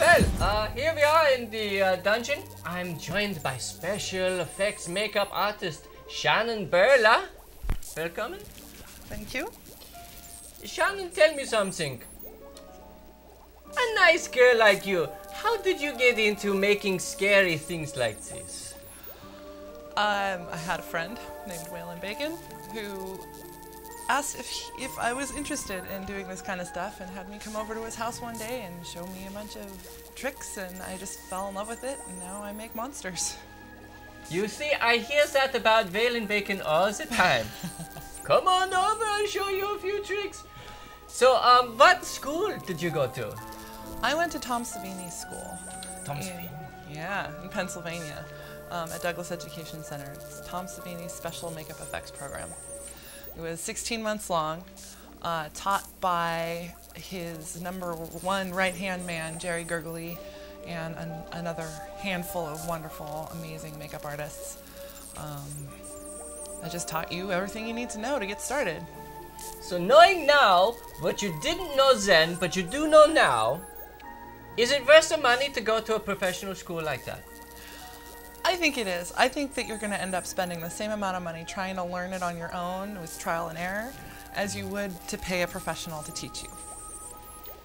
Well, here we are in the dungeon. I'm joined by special effects makeup artist Shannon Burla. Welcome. Thank you. Shannon, tell me something. A nice girl like you, how did you get into making scary things like this? I had a friend named Waylon Bacon who asked if I was interested in doing this kind of stuff and had me come over to his house one day and show me a bunch of tricks, and I just fell in love with it, and now I make monsters. You see, I hear that about Waylon Bacon all the time. Come on over, I'll show you a few tricks. So, what school did you go to? I went to Tom Savini's school. Tom Savini? Yeah, in Pennsylvania, at Douglas Education Center. It's Tom Savini's special makeup effects program. It was 16 months long, taught by his #1 right-hand man, Jerry Gurgley, and another handful of wonderful, amazing makeup artists. I just taught you everything you need to know to get started. So knowing now what you didn't know then, but you do know now, is it worth the money to go to a professional school like that? I think it is. I think that you're going to end up spending the same amount of money trying to learn it on your own with trial and error as you would to pay a professional to teach you.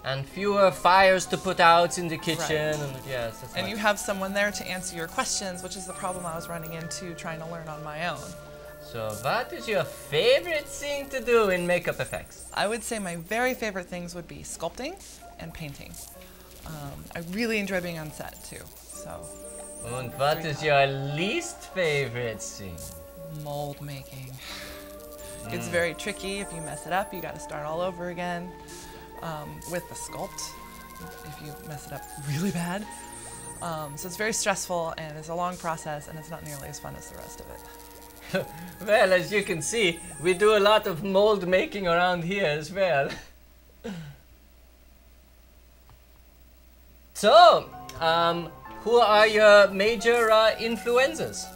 And fewer fires to put out in the kitchen. Right. And yes, that's and you have someone there to answer your questions, which is the problem I was running into trying to learn on my own. So what is your favorite thing to do in makeup effects? I would say my very favorite things would be sculpting and painting. I really enjoy being on set too. So. And what is your least favorite thing? Mold making. It's very tricky. If you mess it up, you got to start all over again. With the sculpt, if you mess it up really bad. So it's very stressful, and it's a long process, and it's not nearly as fun as the rest of it. Well, as you can see, we do a lot of mold making around here as well. So, who are your major influences?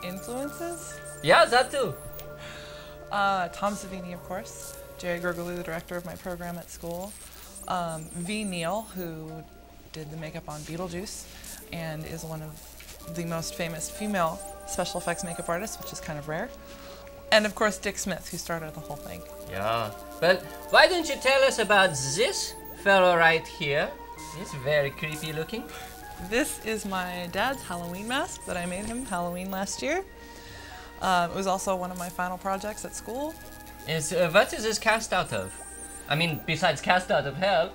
Influences? Yeah, that too. Tom Savini, of course. Jerry Gurgley, the director of my program at school. V. Neal, who did the makeup on Beetlejuice and is one of the most famous female special effects makeup artists, which is kind of rare. And of course, Dick Smith, who started the whole thing. Yeah, but why don't you tell us about this fellow right here? He's very creepy looking. This is my dad's Halloween mask that I made him Halloween last year. It was also one of my final projects at school. What is this cast out of? I mean, besides cast out of hell.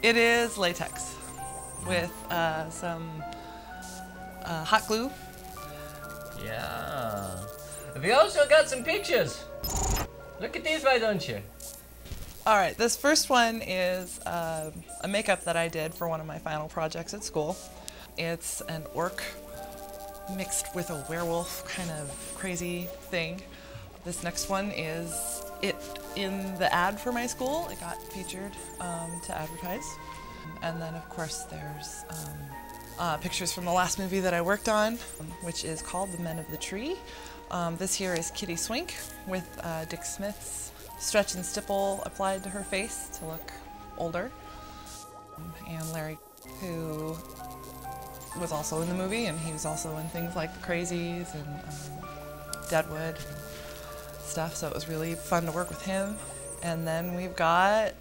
It is latex with some hot glue. Yeah. We also got some pictures. Look at these, why don't you? All right, this first one is a makeup that I did for one of my final projects at school. It's an orc mixed with a werewolf kind of crazy thing. This next one is it in the ad for my school. It got featured to advertise. And then of course there's pictures from the last movie that I worked on, which is called The Men of the Tree. This here is Kitty Swink with Dick Smith's stretch and stipple applied to her face to look older. And Larry, who was also in the movie, and he was also in things like The Crazies and Deadwood stuff, so it was really fun to work with him. And then we've got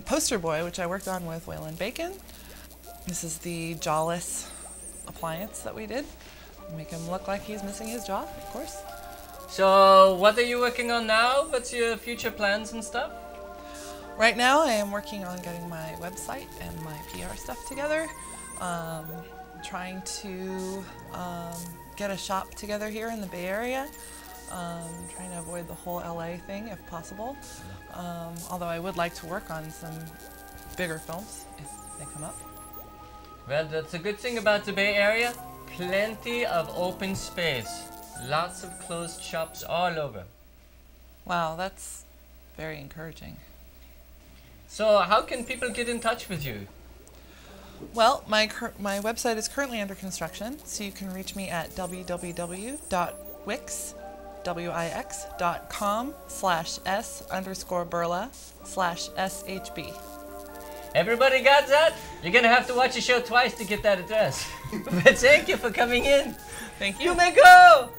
Poster Boy, which I worked on with Waylon Bacon. This is the jawless appliance that we did. Make him look like he's missing his jaw, of course. So, what are you working on now? What's your future plans and stuff? Right now, I am working on getting my website and my PR stuff together. Trying to get a shop together here in the Bay Area. Trying to avoid the whole LA thing if possible. Although I would like to work on some bigger films if they come up. Well, that's a good thing about the Bay Area. Plenty of open space. Lots of closed shops all over. Wow, that's very encouraging. So how can people get in touch with you? Well, my website is currently under construction, so you can reach me at www.wix.com/s_Burla/SHB. Everybody got that? You're gonna have to watch the show twice to get that address. But thank you for coming in. Thank you. You may go!